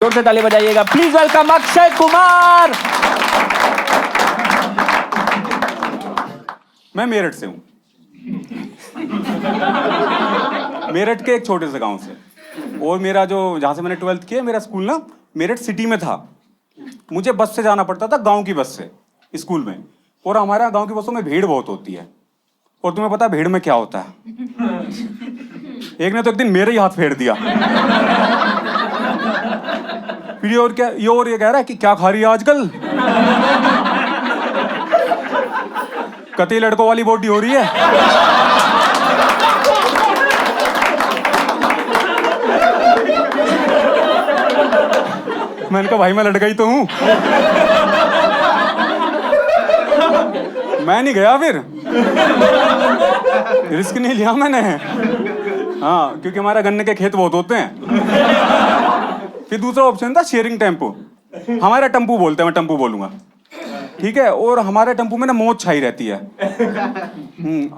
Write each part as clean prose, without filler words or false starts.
जोर से ताली बजाइएगा। Please welcome Akshay Kumar. मैं मेरठ से हूं। मेरठ के एक छोटे से गांव से। और मेरा जो जहां से मैंने 12th किया, मेरा स्कूल ना मेरठ सिटी में था। मुझे बस से जाना पड़ता था, गांव की बस से स्कूल में। और हमारे गांव की बसों में भीड़ बहुत होती है। और तुम्हें पता है भीड़ में क्या होता है? एक ने तो एक दिन मेरे ही हाथ फेर दिया। फिर ये कह रहा है कि क्या खा रही है आजकल? कतई लड़कों वाली बॉडी हो रही है। मैंने कहा भाई मैं लड़का ही तो हूं। मैं नहीं गया, फिर रिस्क नहीं लिया मैंने। हाँ, क्योंकि हमारे गन्ने के खेत बहुत होते हैं। फिर दूसरा ऑप्शन था शेयरिंग टेम्पो। हमारा टेम्पू बोलते हैं, मैं टेम्पू बोलूंगा, ठीक है। और हमारे टेम्पू में ना मौत छाई रहती है।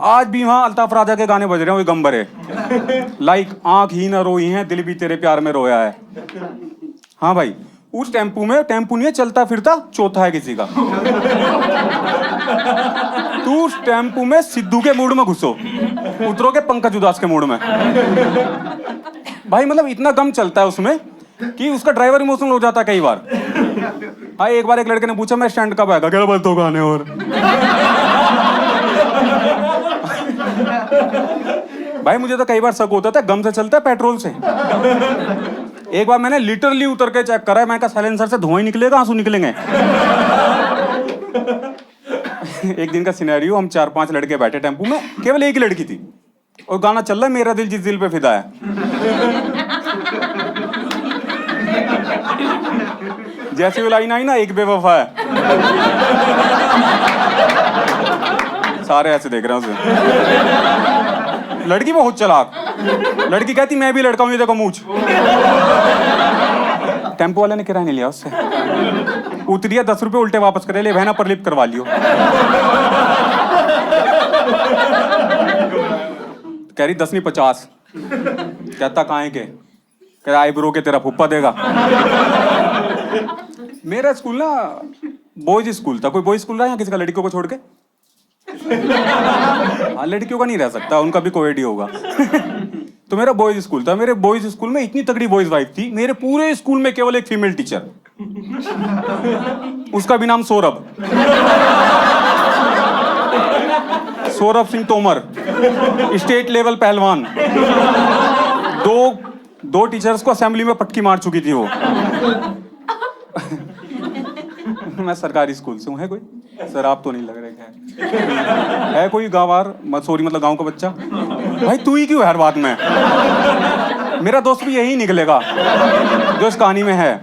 आज भी वहाँ अल्ताफ राजा के गाने बज रहे हैं, वही गंबर है। लाइक आंख ही न रोई है, दिल भी तेरे प्यार में रोया है। हाँ भाई, उस टेम्पू में टेम्पू नहीं है, चलता फिरता चौथा है किसी का। तू उस टेम्पू में सिद्धू के मूड में घुसो, उतरोगे पंकज उदास के मूड में। भाई मतलब इतना गम चलता है उसमें कि उसका ड्राइवर इमोशनल हो जाता है कई बार। हाँ, एक बार एक लड़के ने पूछा मैं स्टैंड कब आएगा, क्या बोलते हो गाने। और भाई मुझे तो कई बार शक होता था गम से चलता है पेट्रोल से। एक बार मैंने लिटरली उतर के चेक करा, मैं कहा साइलेंसर से धुआं ही निकलेगा, आंसू निकलेंगे। एक दिन का सिनेरियो, हम 4-5 लड़के बैठे टेम्पू में, केवल एक ही लड़की थी और गाना चल रहा है मेरा दिल जिस दिल पे फिदा है। जैसे वो लाइन आई ना, एक बेवफा है, सारे ऐसे देख रहे हैं उसे। लड़की बहुत चालाक। लड़की कहती मैं भी लड़का हूं, ये देखो मूंछ। टेम्पो वाले ने किराया नहीं लिया उससे, उतरिया 10 रुपए उल्टे वापस करे, ले बहना पर लिप करवा लियो। कह रही 10 नहीं 50। कहता काहे के? कह आईब्रो के तेरा फुप्पा देगा। मेरा स्कूल ना बॉयज स्कूल था। कोई बॉयज स्कूल रहा है किसी का लड़कियों को छोड़ के? हाँ, लड़कियों का नहीं रह सकता, उनका भी कोएड ही होगा। तो मेरा बॉयज स्कूल था। मेरे बॉयज स्कूल में इतनी तगड़ी बॉयज वाइफ थी, मेरे पूरे स्कूल में केवल एक फीमेल टीचर, उसका भी नाम सौरभ सिंह तोमर, स्टेट लेवल पहलवान। दो टीचर्स को असेंबली में पटकी मार चुकी थी वो। मैं सरकारी स्कूल से हूँ। है कोई? सर आप तो नहीं लग रहे है कोई गांवार, सॉरी मतलब गांव का बच्चा? भाई तू ही क्यों हर बात में? मेरा दोस्त भी यही निकलेगा जो इस कहानी में है।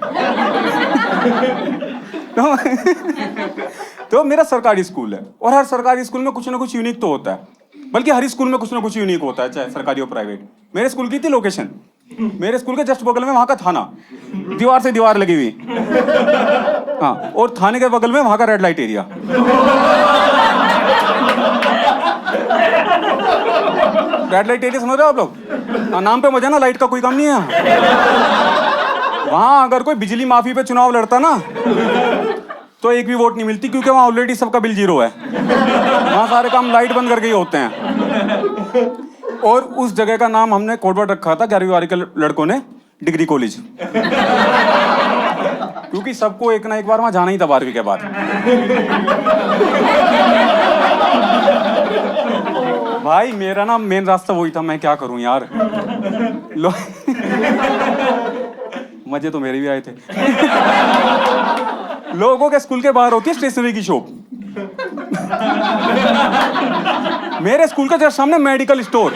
तो मेरा सरकारी स्कूल है, और हर सरकारी स्कूल में कुछ ना कुछ यूनिक तो होता है, बल्कि हर स्कूल में कुछ ना कुछ यूनिक होता है, चाहे सरकारी हो प्राइवेट। मेरे स्कूल की थी लोकेशन, मेरे स्कूल के जस्ट बगल में वहां का थाना, दीवार से दीवार लगी हुई। हाँ, और थाने के बगल में वहां का red light area. Red light area समझ रहे हो आप लोग? नाम पे मजा ना, लाइट का कोई काम नहीं है। वहां अगर कोई बिजली माफी पे चुनाव लड़ता ना तो एक भी वोट नहीं मिलती, क्योंकि वहां ऑलरेडी सबका बिल 0 है। वहां सारे काम लाइट बंद करके ही होते हैं। और उस जगह का नाम हमने कोडवर्ड रखा था 11वीं बारहवीं के लड़कों ने, डिग्री कॉलेज। क्योंकि सबको एक ना एक बार वहां जाना ही था 12वीं के बाद। भाई मेरा ना मेन रास्ता वही था, मैं क्या करूं यार। मजे तो मेरे भी आए थे। लोगों के स्कूल के बाहर होती है स्टेशनरी की शॉप, मेरे स्कूल के जस्ट सामने मेडिकल स्टोर।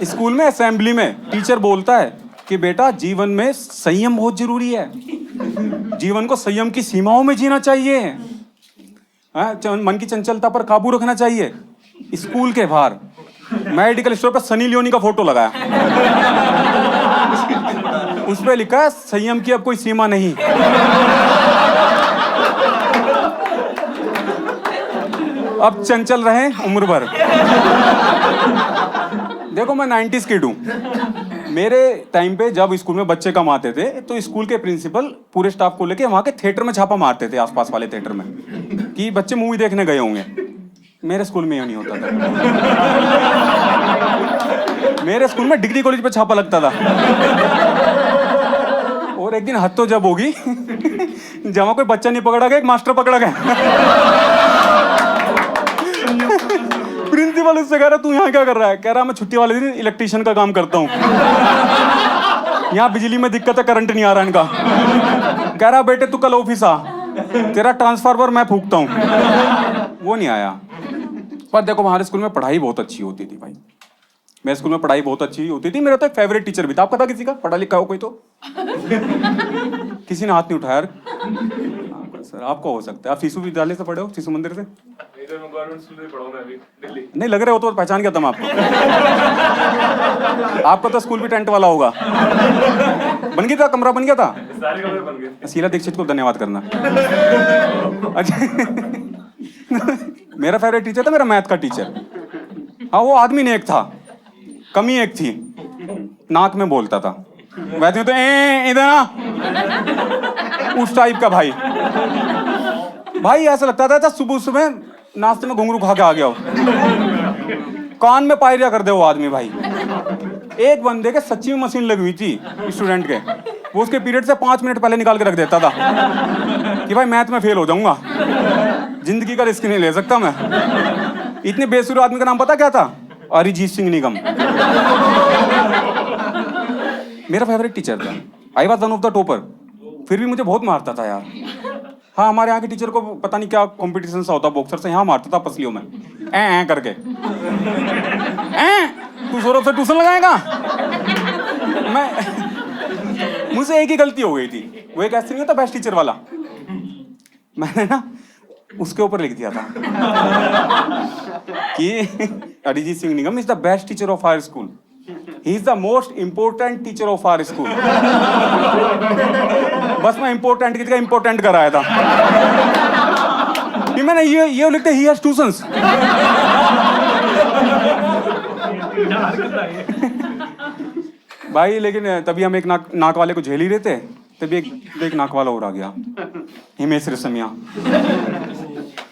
स्कूल में असेंबली में टीचर बोलता है कि बेटा जीवन में संयम बहुत जरूरी है, जीवन को संयम की सीमाओं में जीना चाहिए, मन की चंचलता पर काबू रखना चाहिए। स्कूल के बाहर मेडिकल स्टोर पर सनी लियोनी का फोटो लगाया, उस पर लिखा है संयम की अब कोई सीमा नहीं। अब चंचल रहे उम्र भर। देखो मैं 90s किड हूं, मेरे टाइम पे जब स्कूल में बच्चे कम आते थे तो स्कूल के प्रिंसिपल पूरे स्टाफ को लेके वहाँ के थिएटर में छापा मारते थे, आसपास वाले थिएटर में, कि बच्चे मूवी देखने गए होंगे। मेरे स्कूल में ये नहीं होता था। मेरे स्कूल में डिग्री कॉलेज पे छापा लगता था। और एक दिन हद तो जब होगी जहाँ कोई बच्चा नहीं पकड़ा गया, एक मास्टर पकड़ा गया। प्रिंसिपल उससे कह रहा तू यहाँ क्या कर रहा है? कह रहा मैं छुट्टी वाले दिन इलेक्ट्रीशियन का काम करता हूँ, यहाँ बिजली में दिक्कत है, करंट नहीं आ रहा इनका। कह रहा बेटे तू कल ऑफिस आ, तेरा ट्रांसफार्मर मैं फूंकता हूँ। वो नहीं आया। पर देखो हमारे स्कूल में पढ़ाई बहुत अच्छी होती थी भाई। मेरे स्कूल में पढ़ाई बहुत अच्छी होती थी। मेरा तो एक फेवरेट टीचर भी था। आपका था किसी का पढ़ा लिखा हो कोई? तो किसी ने हाथ नहीं उठाया यार। सर आपको हो सकता है, आप शिशु विद्यालय से पढ़े हो, शिशु मंदिर से? नहीं लग रहे हो तो पहचान गया था मैं आपको। आपका तो स्कूल भी टेंट वाला होगा। बन गया था, कमरा बन गया था? सारे कमरे बन गए। शीला दीक्षित को धन्यवाद करना। अच्छा मेरा फेवरेट टीचर था मेरा मैथ का टीचर। हाँ वो आदमी नेक था, कमी एक थी, नाक में बोलता था। वैसे तो इधर ना, उस टाइप का भाई। भाई ऐसा लगता था सुबह सुबह नाश्ते में घुंघरू खा के आ गया हो, कान में पायरिया कर दे वो आदमी भाई। एक बंदे के सच्ची में मशीन लगी हुई थी स्टूडेंट के, वो उसके पीरियड से 5 मिनट पहले निकाल के रख देता था कि भाई मैथ में फेल हो जाऊंगा, जिंदगी का रिस्क नहीं ले सकता मैं। इतने बेसुर आदमी का नाम पता क्या था? अरिजीत सिंह निगम। मेरा फेवरेट टीचर था। I was one of the topper. फिर भी मुझे बहुत मारता था यार। हाँ हमारे यहाँ के टीचर को पता नहीं क्या कंपटीशन सा होता बॉक्सर से, यहाँ मारता था पसलियों में ऐ करके। तू जोरों से ट्यूशन लगाएगा? मैं मुझसे एक ही गलती हो गई थी। वो एक ऐसे नहीं होता बेस्ट टीचर वाला, मैंने ना उसके ऊपर लिख दिया था कि Arijit Singh Nigam is the best teacher of our school, he is the most important teacher of our school. बस मैं इंपोर्टेंट की जगह इंपोर्टेंट कराया था कि मैंने ये लिखते ही हैज ट्यूशंस। भाई लेकिन तभी हम एक नाक वाले को झेल ही रहे थे, तभी एक नाक वाला और आ गया, हिमेश रेशमिया।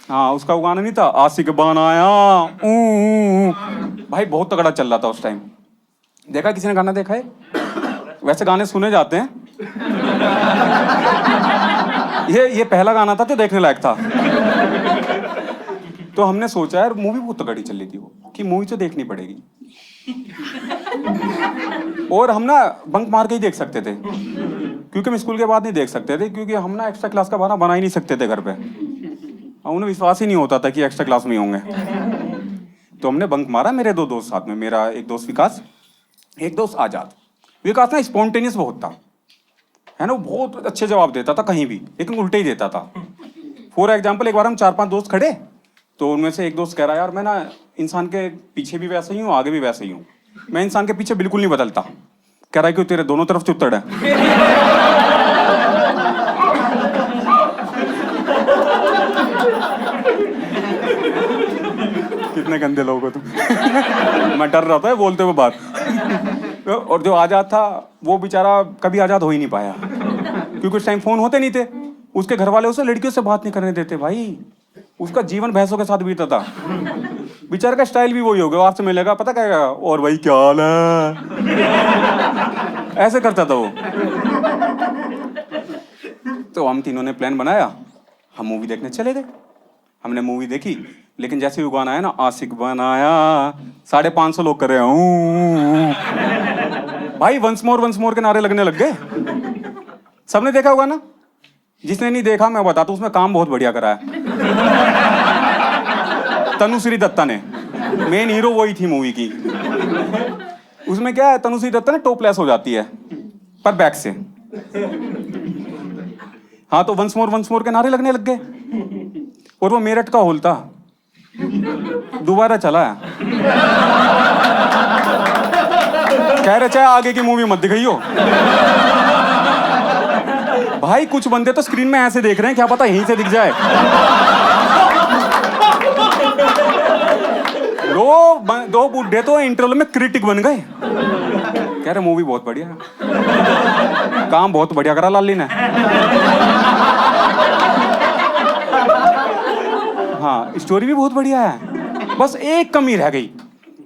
हाँ उसका वो गाना नहीं था, आशिक बनाया भाई, बहुत तगड़ा चल रहा था उस टाइम। देखा किसी ने गाना देखा है? वैसे गाने सुने जाते हैं, ये पहला गाना था तो देखने लायक था। तो हमने सोचा यार मूवी बहुत तगड़ी चल रही थी वो, कि मूवी तो देखनी पड़ेगी। और हम ना बंक मार के ही देख सकते थे, क्योंकि हम स्कूल के बाद नहीं देख सकते थे, क्योंकि हम ना एक्स्ट्रा क्लास का बहाना बना ही नहीं सकते थे घर पे। उन्हें विश्वास ही नहीं होता था कि एक्स्ट्रा क्लास में होंगे। तो हमने बंक मारा, मेरे 2 दोस्त साथ में, मेरा एक दोस्त विकास, एक दोस्त आजाद। विकास ना स्पॉन्टेनियस बहुत था, है ना, वो बहुत अच्छे जवाब देता था कहीं भी, लेकिन उल्टे ही देता था। फॉर एग्जाम्पल एक बार हम 4-5 दोस्त खड़े, तो उनमें से एक दोस्त कह रहा यार मैं ना इंसान के पीछे भी वैसे ही हूँ, आगे भी वैसे ही हूँ, मैं इंसान के पीछे बिल्कुल नहीं बदलता। कह रहा है कि तेरे दोनों तरफ चुत्तड़ है। कितने गंदे लोग हो तुम। मैं डर रहा था बोलते हुए बात। और जो आजाद था वो बेचारा कभी आजाद हो ही नहीं पाया, क्योंकि उस टाइम फोन होते नहीं थे। उसके घर वाले उसे लड़कियों से बात नहीं करने देते भाई, उसका जीवन भैंसों के साथ बीता था। बेचारे का स्टाइल भी वही हो गया, आपसे मिलेगा पता क्या कहेगा, और भाई क्या हाल है, ऐसे करता था वो। तो हम तीनों ने प्लान बनाया, हम मूवी देखने चले गए। हमने मूवी देखी, लेकिन जैसे ही गाना आया ना, आशिक बनाया, 550 लोग कर रहे हैं भाई, वंस मोर के नारे लगने लग गए। सबने देखा होगा ना? जिसने नहीं देखा मैं बताता हूं, उसमें काम बहुत बढ़िया करा है तनुश्री दत्ता ने। मेन हीरो वही थी मूवी की। उसमें क्या है, तनुश्री दत्ता ने टॉपलेस हो जाती है पर बैक से। हाँ तो वंस मोर के नारे लगने लग गए, और वो मेरठ का हॉल था, दोबारा चला है। कह रहे चाहे आगे की मूवी मत दिखाइयो। भाई कुछ बंदे तो स्क्रीन में ऐसे देख रहे हैं, क्या पता यहीं से दिख जाए। दो बूढ़े तो इंटरवल में क्रिटिक बन गए। कह रहे मूवी बहुत बढ़िया है, काम बहुत बढ़िया करा लाली ने। हाँ स्टोरी भी बहुत बढ़िया है, बस एक कमी रह गई,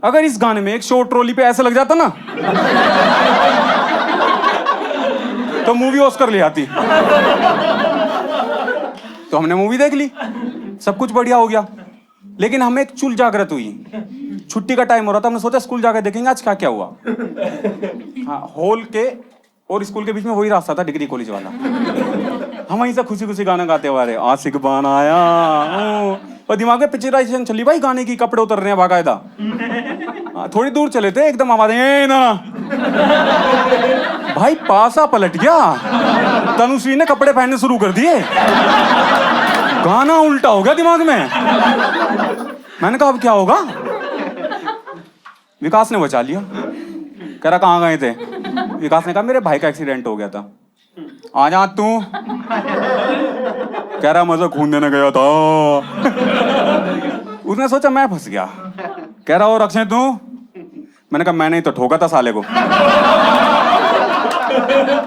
अगर इस गाने में एक शॉर्ट ट्रॉली पे ऐसे लग जाता ना तो मूवी ऑस्कर ले आती। तो हमने मूवी देख ली, सब कुछ बढ़िया हो गया, लेकिन हमें एक चुल जागृत हुई। छुट्टी का टाइम हो रहा था, हमने सोचा स्कूल जाकर देखेंगे आज क्या क्या हुआ। हाँ हॉल के और स्कूल के बीच में वही रास्ता था, डिग्री कॉलेज वाला। हम वहीं से खुशी खुशी गाना गाते हुए आ रहे, आशिक बन आया और दिमाग में पिक्चराइजेशन चली भाई गाने की, कपड़े उतर रहे हैं बाकायदा। थोड़ी दूर चले थे, एकदम आवाज ना भाई पासा पलट गया, तनुश्री ने कपड़े पहनने शुरू कर दिए, गाना उल्टा हो गया दिमाग में। मैंने कहा अब क्या होगा। विकास ने बचा लिया, कह रहा कहाँ गए थे। विकास ने कहा मेरे भाई का एक्सीडेंट हो गया था, आ जा तू। कह रहा मजा खून देने गया था। उसने सोचा मैं फंस गया, कह रहा और अक्षय तू। मैंने कहा मैंने ही तो ठोका था साले को।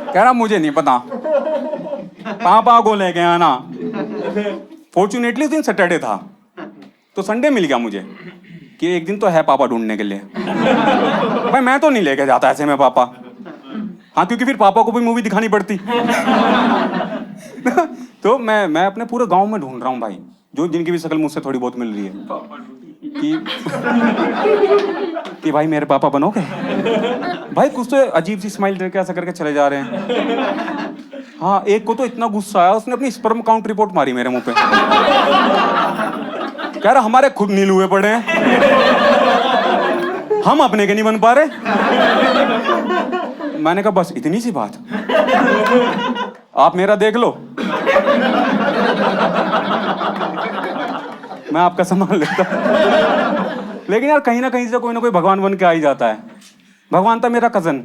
कह रहा मुझे नहीं पता, पापा को लेके आना। फॉर्चुनेटली उस दिन सैटरडे था, तो संडे मिल गया मुझे कि एक दिन तो है पापा ढूंढने के लिए। भाई मैं तो नहीं लेके जाता ऐसे में पापा, हाँ क्योंकि फिर पापा को भी मूवी दिखानी पड़ती। तो मैं अपने पूरे गांव में ढूंढ रहा हूँ भाई, जो जिनकी भी शक्ल मुझसे थोड़ी बहुत मिल रही है कि भाई मेरे पापा बनोगे। भाई कुछ तो अजीब सी स्माइल दे के ऐसा करके चले जा रहे हैं। हाँ एक को तो इतना गुस्सा आया, उसने अपनी स्पर्म काउंट रिपोर्ट मारी मेरे मुंह पे। कह रहा हमारे खुद नील हुए पड़े हैं, हम अपने के नहीं बन पा रहे। मैंने कहा बस इतनी सी बात, आप मेरा देख लो, मैं आपका संभाल लेता। लेकिन यार कहीं ना कहीं से कोई ना कोई भगवान बन के आ ही जाता है। भगवान था मेरा कजन,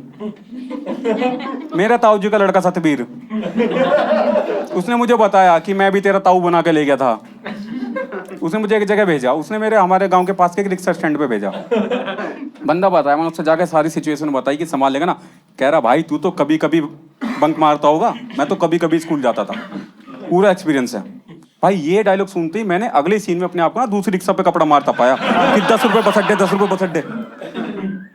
मेरा ताऊ जी का लड़का सतबीर। उसने मुझे बताया कि मैं भी तेरा ताऊ बना के ले गया था। उसने मुझे एक जगह भेजा, उसने मेरे हमारे गांव के पास के एक रिक्शा स्टैंड पे भेजा। बंदा बताया, मैंने उससे जाके सारी सिचुएशन बताई कि संभाल लेगा ना। कह रहा भाई तू तो कभी कभी बंक मारता होगा, मैं तो कभी कभी स्कूल जाता था, पूरा एक्सपीरियंस है। भाई ये डायलॉग सुनते ही मैंने अगले सीन में अपने आप को ना दूसरी रिक्शा पे कपड़ा मारता पाया कि 10 रुपए बस अड्डे, 10 रुपए बस अड्डे।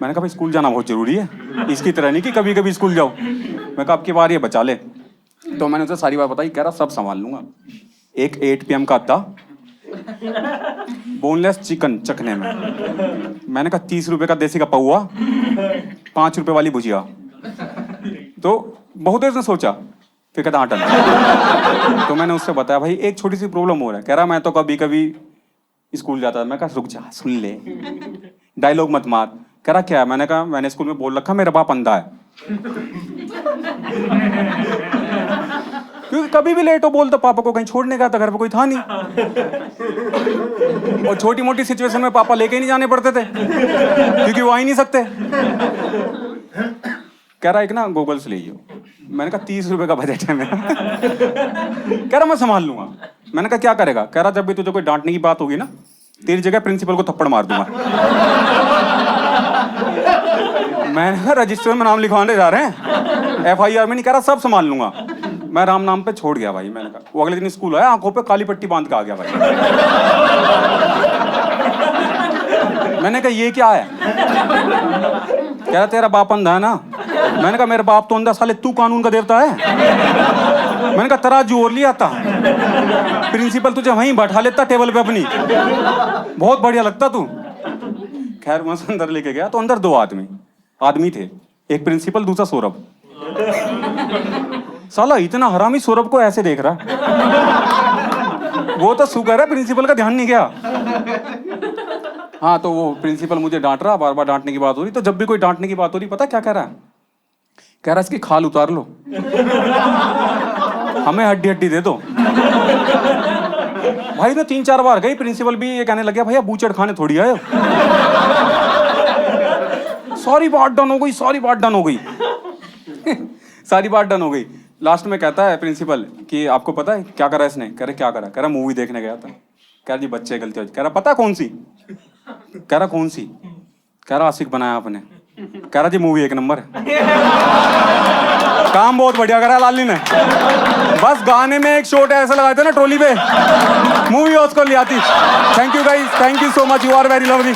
मैंने कहा भाई स्कूल जाना बहुत जरूरी है, इसकी तरह नहीं कि कभी कभी स्कूल जाओ। मैं कहा आपकी बार ये बचा ले। तो मैंने उसे सारी बात बताई, कह रहा सब संभाल लूंगा। एक 8 PM का था बोनलेस चिकन चखने में। मैंने कहा 30 रुपए का देसी का पौआ, 5 रुपए वाली भुजिया। तो बहुत देर से सोचा, फिर कहता आटा। तो मैंने उससे बताया भाई एक छोटी सी प्रॉब्लम हो रहा है। कह रहा मैं तो कभी कभी स्कूल जाता था। मैं कहा रुक जा सुन ले, डायलॉग मत मार। कह रहा क्या है? मैंने कहा मैंने स्कूल में बोल रखा मेरा बाप अंधा है। क्योंकि कभी भी लेट हो बोलता पापा को कहीं छोड़ने गया था, घर पे कोई था नहीं। और छोटी मोटी सिचुएशन में पापा लेके ही नहीं जाने पड़ते थे क्योंकि वो आ ही नहीं सकते। कह रहा एक ना गूगल्स ले लो। मैंने कहा 30 रुपए का बजट है मेरा। कह रहा मैं संभाल लूंगा। मैंने कहा क्या करेगा? कह रहा जब भी तुझे कोई डांटने की बात होगी ना, तेरी जगह प्रिंसिपल को थप्पड़ मार दूंगा। मैंने कहा रजिस्टर में नाम लिखवाने जा रहे हैं, FIR में नहीं। कह रहा सब संभाल लूंगा। मैं राम नाम पे छोड़ गया भाई। मैंने कहा वो अगले दिन स्कूल आया, आंखों पे काली पट्टी बांध के आ गया भाई। मैंने कहा ये क्या है? कह रहा तेरा बाप अंधा है ना। मैंने कहा मेरा बाप तो अंधा, साले तू कानून का देवता है। मैंने कहा तराजू और लिया था, प्रिंसिपल तुझे वहीं बैठा लेता टेबल पे अपनी, बहुत बढ़िया लगता तू। खैर मैं अंदर लेके गया तो अंदर 2 आदमी थे, एक प्रिंसिपल दूसरा सौरभ। साला इतना हरामी सौरभ को ऐसे देख रहा। वो तो शुक्र है प्रिंसिपल का ध्यान नहीं गया। हाँ तो वो प्रिंसिपल मुझे डांट रहा, बार बार डांटने की बात हो रही। तो जब भी कोई डांटने की बात हो रही, पता क्या कह रहा है? कह रहा इसकी खाल उतार लो, हमें हड्डी हड्डी दे दो। भाई मैं 3-4 बार गई, प्रिंसिपल भी ये कहने लग गया भैया बूचड़ खाने थोड़ी आए हो। सारी बात डन हो गई, सारी बात डन हो गई। सारी बात डन हो गई। लास्ट में कहता है प्रिंसिपल कि आपको पता है क्या करा इसने? कह रहे क्या करा? कह रहा मूवी देखने गया था। कह रहा जी बच्चे गलती हो। कह रहा पता कौन सी? कह रहा कौन सी? कह रहा आशिक बनाया आपने। कह रहा जी मूवी एक नंबर है। काम बहुत बढ़िया करा लाली ने, बस गाने में एक शॉट ऐसा लगाए थे ना ट्रॉली पे, मूवी उसको ले आती। Thank you guys, thank you so much, you are very lovely.